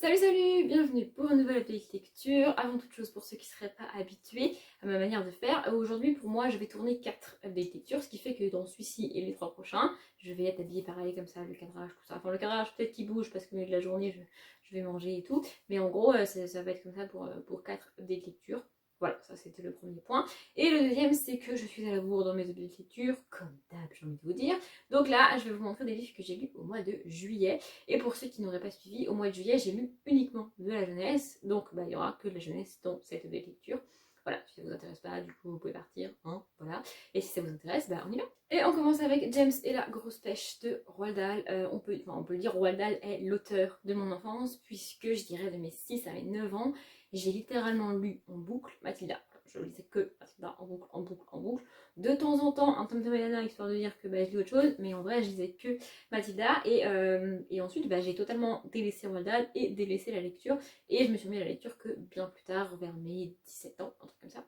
Salut salut, bienvenue pour une nouvelle update lecture. Avant toute chose, pour ceux qui ne seraient pas habitués à ma manière de faire, aujourd'hui pour moi je vais tourner 4 updates lecture, ce qui fait que dans celui-ci et les 3 prochains, je vais être habillée pareil comme ça, le cadrage, tout ça. Enfin le cadrage peut-être qu'il bouge parce qu'au milieu de la journée je vais manger et tout, mais en gros ça va être comme ça pour 4 updates lecture. Voilà, ça c'était le premier point. Et le deuxième, c'est que je suis à la bourre dans mes updates lecture, comme d'hab j'ai envie de vous dire. Donc là, je vais vous montrer des livres que j'ai lus au mois de juillet. Et pour ceux qui n'auraient pas suivi, au mois de juillet, j'ai lu uniquement de la jeunesse. Donc il n'y aura que de la jeunesse dans cette update lecture. Voilà, si ça vous intéresse pas, du coup vous pouvez partir, hein, voilà. Et si ça vous intéresse, on y va. Et on commence avec James et la grosse pêche de Roald Dahl. On peut le dire, Roald Dahl est l'auteur de mon enfance, puisque je dirais de mes 6 à mes 9 ans, j'ai littéralement lu en boucle Mathilda. Je lisais que Mathilda en boucle, en boucle, en boucle. De temps en temps, un Tom de Mariana, histoire de dire que je lis autre chose, mais en vrai, je lisais que Mathilda. Et ensuite, j'ai totalement délaissé Roald Dahl et délaissé la lecture. Et je me suis mis à la lecture que bien plus tard, vers mes 17 ans, un truc comme ça.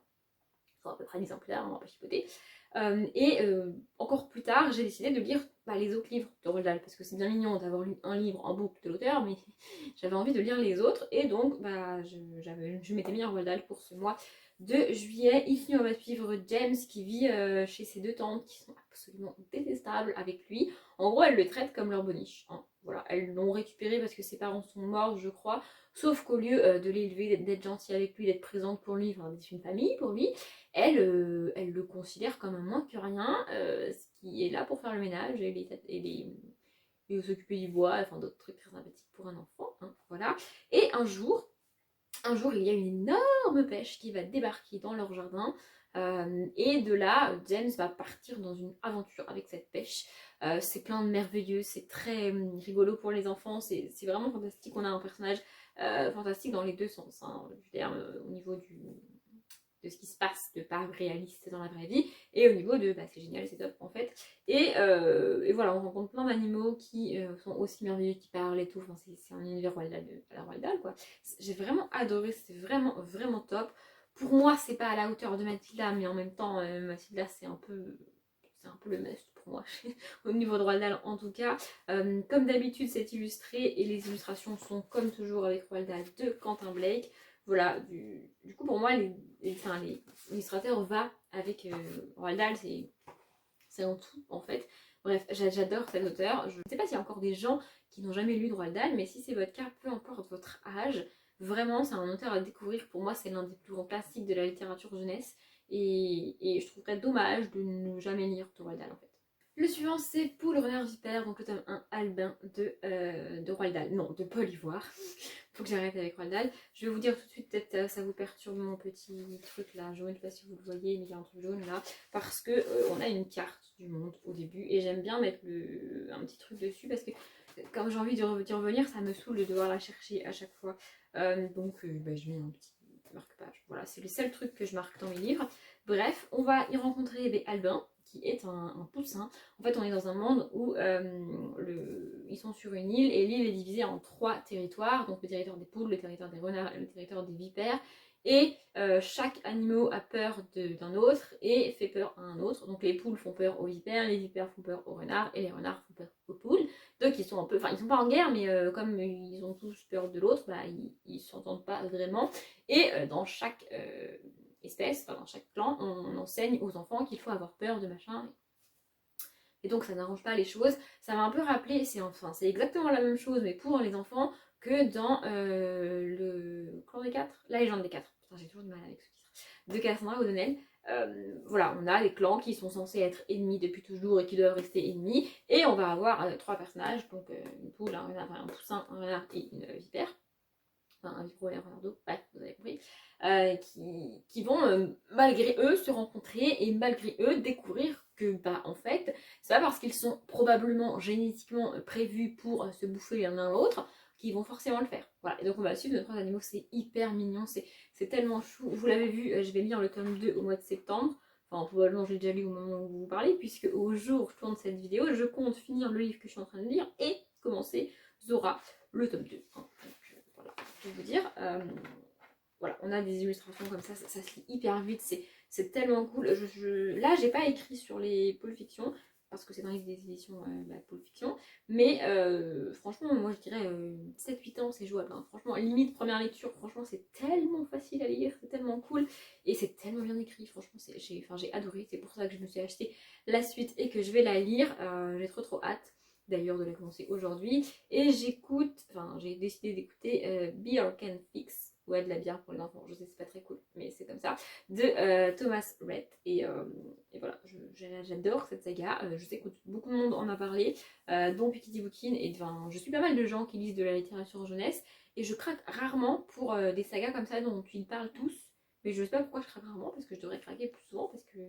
Enfin, à peu près 10 ans plus tard, on va pas chipoter. Encore plus tard, j'ai décidé de lire les autres livres de Roald Dahl, parce que c'est bien mignon d'avoir lu un livre en boucle de l'auteur, mais j'avais envie de lire les autres, et donc je m'étais mis à Roald Dahl pour ce mois de juillet. Ici, on va suivre James qui vit chez ses deux tantes qui sont absolument détestables avec lui. En gros, elles le traitent comme leur boniche, hein. Voilà, elles l'ont récupéré parce que ses parents sont morts, je crois, sauf qu'au lieu de l'élever, d'être gentille avec lui, d'être présente pour lui, enfin d'être une famille pour lui, elle le considère comme un moins que rien, ce qui est là pour faire le ménage et s'occuper du bois, enfin d'autres trucs très sympathiques pour un enfant, hein, voilà. Et un jour, il y a une énorme pêche qui va débarquer dans leur jardin. Et de là, James va partir dans une aventure avec cette pêche. C'est plein de merveilleux, c'est très rigolo pour les enfants, c'est vraiment fantastique. On a un personnage fantastique dans les deux sens, hein, je veux dire, au niveau de ce qui se passe de pas réaliste dans la vraie vie, et au niveau de c'est génial, c'est top en fait. Et voilà, on rencontre plein d'animaux qui sont aussi merveilleux, qui parlent et tout. Enfin, c'est un univers Roald Dahl, à la Roald Dahl, quoi. J'ai vraiment adoré, c'était vraiment vraiment top. Pour moi, c'est pas à la hauteur de Mathilda, mais en même temps, Mathilda, c'est un peu le must pour moi, au niveau de Roald Dahl en tout cas. Comme d'habitude, c'est illustré et les illustrations sont comme toujours avec Roald Dahl de Quentin Blake. Voilà, du coup pour moi, l'illustrateur va avec Roald Dahl, c'est en tout en fait. Bref, j'adore cet auteur. Je ne sais pas s'il y a encore des gens qui n'ont jamais lu de Roald Dahl, mais si c'est votre cas, peu importe votre âge, vraiment c'est un auteur à découvrir. Pour moi, c'est l'un des plus grands classiques de la littérature jeunesse. Et je trouverais dommage de ne jamais lire de Roald Dahl en fait. Le suivant, c'est Poule, Renard, Vipère, donc le tome 1, Albin de Roald Dahl. Non, de Paul Ivoire. Faut que j'arrête avec Roald Dahl. Je vais vous dire tout de suite, peut-être ça vous perturbe mon petit truc là jaune, je sais pas si vous le voyez, mais il y a un truc jaune là. Parce que on a une carte du monde au début et j'aime bien mettre un petit truc dessus parce que quand j'ai envie d'y revenir, ça me saoule de devoir la chercher à chaque fois. Donc je mets un petit marque-page. Voilà, c'est le seul truc que je marque dans mes livres. Bref, on va y rencontrer Albin, qui est un poussin. En fait, on est dans un monde où ils sont sur une île et l'île est divisée en 3 territoires. Donc le territoire des poules, le territoire des renards et le territoire des vipères. Et chaque animal a peur d'un autre et fait peur à un autre. Donc les poules font peur aux vipères, les vipères font peur aux renards et les renards font peur aux poules. Donc ils sont un peu, enfin ils sont pas en guerre, mais comme ils ont tous peur de l'autre, ils s'entendent pas vraiment. Et dans chaque espèce, enfin dans chaque clan, on enseigne aux enfants qu'il faut avoir peur de machin. Et donc ça n'arrange pas les choses. Ça m'a un peu rappelé, c'est exactement la même chose, mais pour les enfants, que dans le clan des 4, la légende des 4. Putain, j'ai toujours du mal avec ce titre. De Cassandra O'Donnell. Voilà, on a des clans qui sont censés être ennemis depuis toujours et qui doivent rester ennemis. Et on va avoir 3 personnages, donc une poule, un renard, un poussin, un renard et une vipère. Enfin, un vipro et un renard d'eau, bref, vous avez compris. Qui vont malgré eux se rencontrer et malgré eux découvrir que en fait c'est pas parce qu'ils sont probablement génétiquement prévus pour se bouffer l'un l'autre qu'ils vont forcément le faire. Voilà, et donc on va suivre nos 3 animaux, c'est hyper mignon, c'est tellement chou. Vous l'avez vu, je vais lire le tome 2 au mois de septembre. Enfin, probablement je l'ai déjà lu au moment où vous parlez, puisque au jour où je tourne cette vidéo, je compte finir le livre que je suis en train de lire et commencer Zora, le tome 2. Donc, voilà, je vais vous dire. Voilà, on a des illustrations comme ça se lit hyper vite, c'est tellement cool. Là, j'ai pas écrit sur les pôles fiction, parce que c'est dans les éditions Pulp Fiction. Mais franchement, moi je dirais 7-8 ans, c'est jouable. Hein. Franchement, limite première lecture, franchement, c'est tellement facile à lire, c'est tellement cool et c'est tellement bien écrit. Franchement, j'ai adoré. C'est pour ça que je me suis acheté la suite et que je vais la lire. J'ai trop hâte d'ailleurs de la commencer aujourd'hui. Et j'ai décidé d'écouter Beer Can Fix. Ouais, de la bière pour les enfants, je sais, c'est pas très cool, mais c'est comme ça. De Thomas Rhett. Et voilà, j'adore cette saga. Je sais que beaucoup de monde en a parlé, dont Piketty Bookin. Et enfin, je suis pas mal de gens qui lisent de la littérature jeunesse. Et je craque rarement pour des sagas comme ça dont ils parlent tous. Mais je sais pas pourquoi je craque rarement, parce que je devrais craquer plus souvent, parce que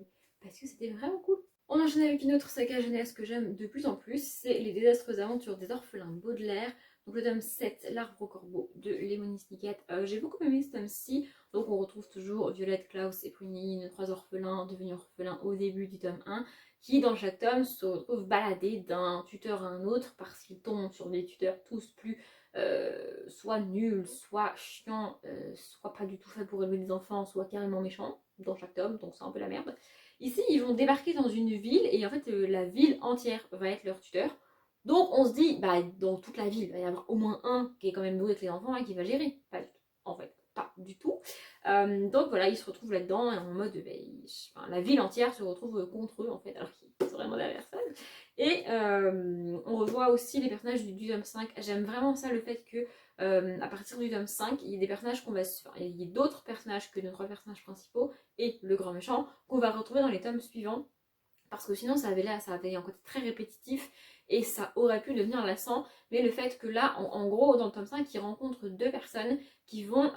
c'était vraiment cool. On enchaîne avec une autre saga jeunesse que j'aime de plus en plus, c'est Les désastreuses aventures des orphelins Baudelaire. Donc le tome 7, L'arbre au corbeau de Lemony Snicket. J'ai beaucoup aimé ce tome-ci. Donc on retrouve toujours Violette, Klaus et Pruning, 3 orphelins devenus orphelins au début du tome 1, qui dans chaque tome se retrouvent baladés d'un tuteur à un autre parce qu'ils tombent sur des tuteurs tous plus soit nuls, soit chiants, soit pas du tout faits pour élever des enfants, soit carrément méchants dans chaque tome, donc c'est un peu la merde. Ici, ils vont débarquer dans une ville et en fait, la ville entière va être leur tuteur. Donc, on se dit, bah, dans toute la ville, il va y avoir au moins un qui est quand même doué avec les enfants et qui va gérer. Pas du tout. En fait, pas du tout. Donc, voilà, ils se retrouvent là-dedans et en mode, enfin, la ville entière se retrouve contre eux, en fait, alors qu'ils sont vraiment de la personne. Et on revoit aussi les personnages du tome 5. J'aime vraiment ça, le fait que à partir du tome 5, il y a des personnages qu'on va enfin, il y a d'autres personnages que nos 3 personnages principaux et le grand méchant qu'on va retrouver dans les tomes suivants, parce que sinon ça avait un côté très répétitif et ça aurait pu devenir lassant. Mais le fait que là, en gros, dans le tome 5, ils rencontrent 2 personnes qui vont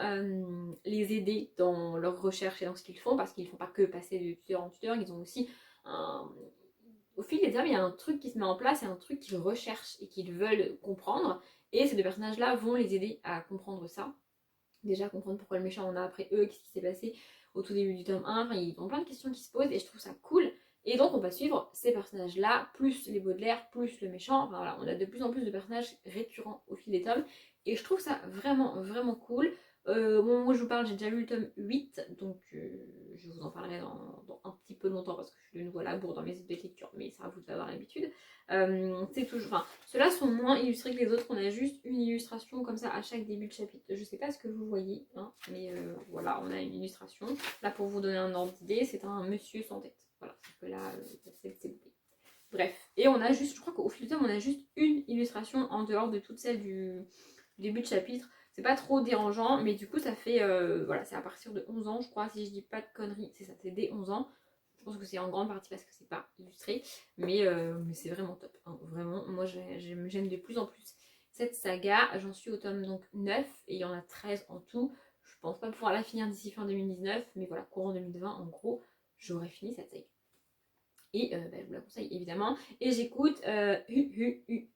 les aider dans leur recherche et dans ce qu'ils font, parce qu'ils ne font pas que passer de tuteur en tuteur, ils ont aussi au fil des tomes, il y a un truc qui se met en place, et un truc qu'ils recherchent et qu'ils veulent comprendre, et ces 2 personnages-là vont les aider à comprendre ça. Déjà comprendre pourquoi le méchant en a après eux, qu'est-ce qui s'est passé au tout début du tome 1, enfin ils ont plein de questions qui se posent et je trouve ça cool. Et donc on va suivre ces personnages-là, plus les Baudelaire, plus le méchant, enfin voilà, on a de plus en plus de personnages récurrents au fil des tomes et je trouve ça vraiment cool. Au moment où je vous parle, j'ai déjà lu le tome 8, donc je vous en parlerai dans un petit peu longtemps parce que je suis de nouveau à la bourre dans mes idées de lecture, mais ça vous devez avoir l'habitude. C'est toujours, enfin, ceux-là sont moins illustrés que les autres, on a juste une illustration comme ça à chaque début de chapitre. Je sais pas ce que vous voyez, hein, mais voilà, on a une illustration. Là, pour vous donner un ordre d'idée, c'est un monsieur sans tête. Voilà, c'est que là, c'est le bref, et on a juste, je crois qu'au fil du temps, on a juste une illustration en dehors de toutes celles du début de chapitre. C'est pas trop dérangeant, mais du coup, ça fait, voilà, c'est à partir de 11 ans, je crois, si je dis pas de conneries, c'est ça, c'est dès 11 ans. Je pense que c'est en grande partie parce que c'est pas illustré, mais c'est vraiment top. Hein, vraiment, moi j'aime de plus en plus cette saga. J'en suis au tome donc 9 et il y en a 13 en tout. Je pense pas pouvoir la finir d'ici fin 2019, mais voilà, courant 2020, en gros, j'aurais fini cette saga. Et je vous la conseille évidemment. Et j'écoute UUH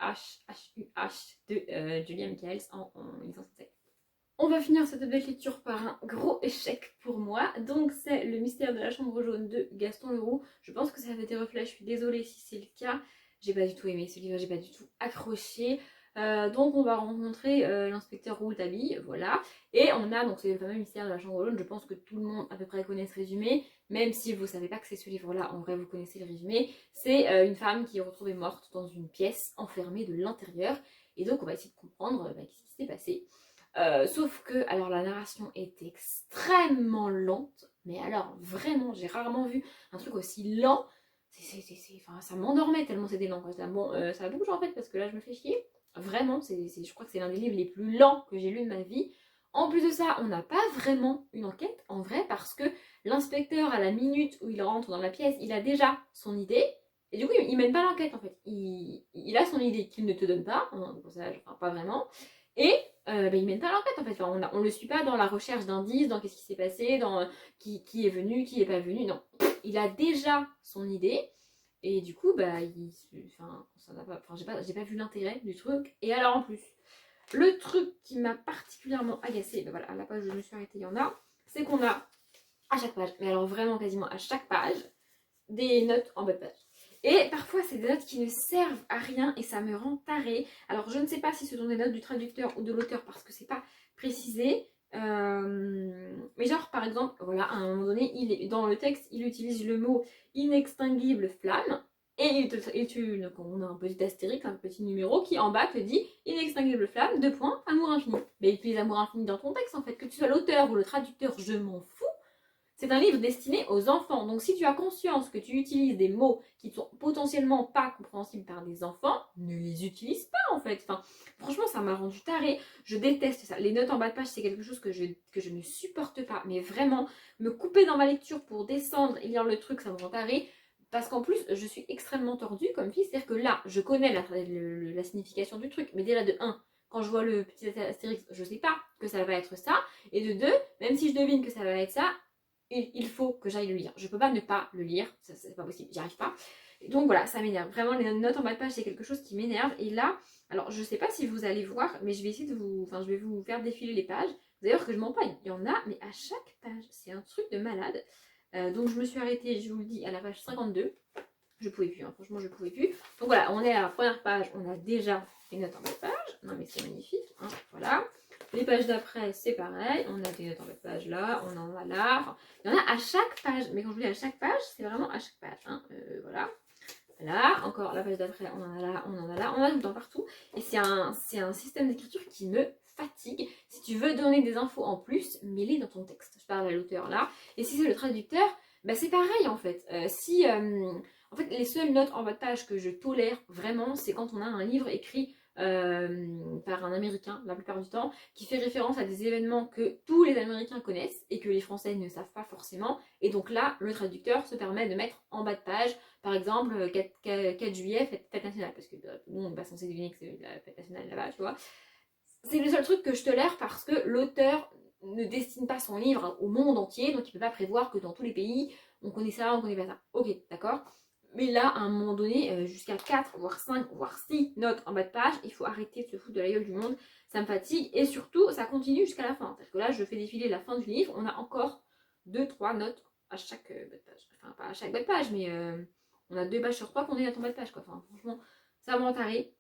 de Julia Michaels en lisant cette saga. On va finir cette belle lecture par un gros échec pour moi. Donc c'est Le mystère de la chambre jaune de Gaston Leroux. Je pense que ça fait des reflets, je suis désolée si c'est le cas. J'ai pas du tout aimé ce livre, j'ai pas du tout accroché. Donc on va rencontrer l'inspecteur Rouletabille, voilà. Et on a, donc c'est le fameux mystère de la chambre jaune, je pense que tout le monde à peu près connaît ce résumé. Même si vous savez pas que c'est ce livre-là, en vrai vous connaissez le résumé. C'est une femme qui est retrouvée morte dans une pièce enfermée de l'intérieur. Et donc on va essayer de comprendre qu'est-ce qui s'est passé. Sauf que, alors la narration est extrêmement lente, mais alors vraiment, j'ai rarement vu un truc aussi lent. Enfin, ça m'endormait tellement c'était lent. Bon, ça va beaucoup changer en fait parce que là je me fais chier. Vraiment, je crois que c'est l'un des livres les plus lents que j'ai lu de ma vie. En plus de ça, on n'a pas vraiment une enquête en vrai parce que l'inspecteur, à la minute où il rentre dans la pièce, il a déjà son idée. Et du coup, il mène pas l'enquête en fait. Il a son idée qu'il ne te donne pas, hein, pour ça, enfin, pas vraiment. Et il mène pas l'enquête en fait. Enfin, on le suit pas dans la recherche d'indices, dans qu'est-ce qui s'est passé, dans qui est venu, qui est pas venu. Non, il a déjà son idée. Et du coup, j'ai pas vu l'intérêt du truc. Et alors en plus, le truc qui m'a particulièrement agacée, voilà, à la page où je me suis arrêtée, il y en a, c'est qu'on a à chaque page, mais alors vraiment quasiment à chaque page, des notes en bas de page. Et parfois, c'est des notes qui ne servent à rien et ça me rend tarée. Alors, je ne sais pas si ce sont des notes du traducteur ou de l'auteur parce que c'est pas précisé. Mais genre, par exemple, voilà, à un moment donné, dans le texte, il utilise le mot inextinguible flamme. donc on a un petit astérix, un petit numéro qui en bas te dit inextinguible flamme, 2 points, amour infini. Mais utilise amour infini dans ton texte en fait, que tu sois l'auteur ou le traducteur, je m'en fous. C'est un livre destiné aux enfants. Donc si tu as conscience que tu utilises des mots qui ne sont potentiellement pas compréhensibles par des enfants, ne les utilise pas en fait. Enfin, franchement, ça m'a rendu tarée. Je déteste ça. Les notes en bas de page, c'est quelque chose que je ne supporte pas. Mais vraiment, me couper dans ma lecture pour descendre et lire le truc, ça me rend tarée. Parce qu'en plus, je suis extrêmement tordue comme fille. C'est-à-dire que là, je connais la signification du truc. Mais déjà de 1, quand je vois le petit astérix, je sais pas que ça va être ça. Et de 2, même si je devine que ça va être ça, il faut que j'aille le lire. Je peux pas ne pas le lire, ça c'est pas possible, j'y arrive pas. Donc voilà, ça m'énerve. Vraiment, les notes en bas de page, c'est quelque chose qui m'énerve. Et là, alors je sais pas si vous allez voir, mais je vais essayer de vous, enfin je vais vous faire défiler les pages. D'ailleurs que je m'en pas, il y en a, mais à chaque page, c'est un truc de malade. Donc je me suis arrêtée, je vous le dis, à la page 52. Je pouvais plus, hein, franchement je pouvais plus. Donc voilà, on est à la première page, on a déjà les notes en bas de page. Non mais c'est magnifique, hein, voilà. Les pages d'après, c'est pareil. On a des notes en bas de page là, on en a là. Enfin, il y en a à chaque page. Mais quand je vous dis à chaque page, c'est vraiment à chaque page. Hein. Voilà. Là, encore la page d'après, on en a là, on en a là. On en a tout le temps partout. Et c'est un système d'écriture qui me fatigue. Si tu veux donner des infos en plus, mets-les dans ton texte. Je parle à l'auteur là. Et si c'est le traducteur, bah, c'est pareil en fait. En fait, les seules notes en bas de page que je tolère vraiment, c'est quand on a un livre écrit par un Américain, la plupart du temps, qui fait référence à des événements que tous les Américains connaissent et que les Français ne savent pas forcément. Et donc là, le traducteur se permet de mettre en bas de page, par exemple, 4 juillet, fête nationale, parce que nous, on n'est pas censé deviner que c'est la fête nationale là-bas, tu vois. C'est le seul truc que je tolère parce que l'auteur ne destine pas son livre au monde entier, donc il ne peut pas prévoir que dans tous les pays, on connaît ça, on connaît pas ça. Ok, d'accord. Mais là, à un moment donné, jusqu'à 4, voire 5, voire 6 notes en bas de page, il faut arrêter de se foutre de la gueule du monde. Ça me fatigue et surtout, ça continue jusqu'à la fin. C'est-à-dire que là, je fais défiler la fin du livre, on a encore 2-3 notes à chaque bas de page. Enfin, pas à chaque bas de page, mais on a 2 pages sur 3 qu'on est à ton bas de page. Quoi. Enfin, franchement, ça m'a taré.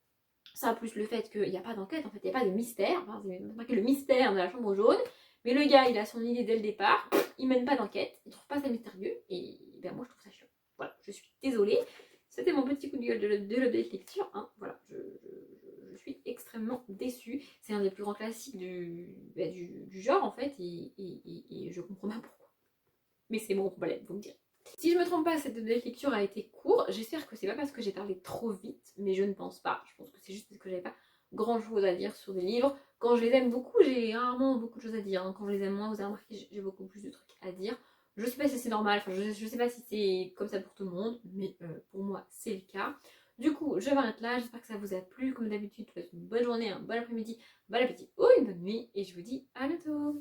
Ça, plus le fait qu'il n'y a pas d'enquête, en fait, il n'y a pas de mystère. Enfin, c'est marqué le mystère de la chambre jaune. Mais le gars, il a son idée dès le départ. Il mène pas d'enquête. Il trouve pas ça mystérieux. Et ben, moi, je trouve ça chiant. Voilà, je suis désolée. C'était mon petit coup de gueule de l'update lecture. Hein. Voilà, je suis extrêmement déçue. C'est un des plus grands classiques du genre, en fait. Et je comprends pas pourquoi. Mais c'est mon problème, vous me direz. Si je me trompe pas, cette lecture a été courte. J'espère que c'est pas parce que j'ai parlé trop vite, mais je ne pense pas. Je pense que c'est juste parce que j'avais pas grand chose à dire sur des livres. Quand je les aime beaucoup, j'ai rarement beaucoup de choses à dire. Hein. Quand je les aime moins, vous avez remarqué, j'ai beaucoup plus de trucs à dire. Je sais pas si c'est normal, enfin je sais pas si c'est comme ça pour tout le monde, mais pour moi c'est le cas. Du coup, je m'arrête là, j'espère que ça vous a plu. Comme d'habitude, je vous souhaite une bonne journée, un bon après-midi, bon appétit ou une bonne nuit, et je vous dis à bientôt.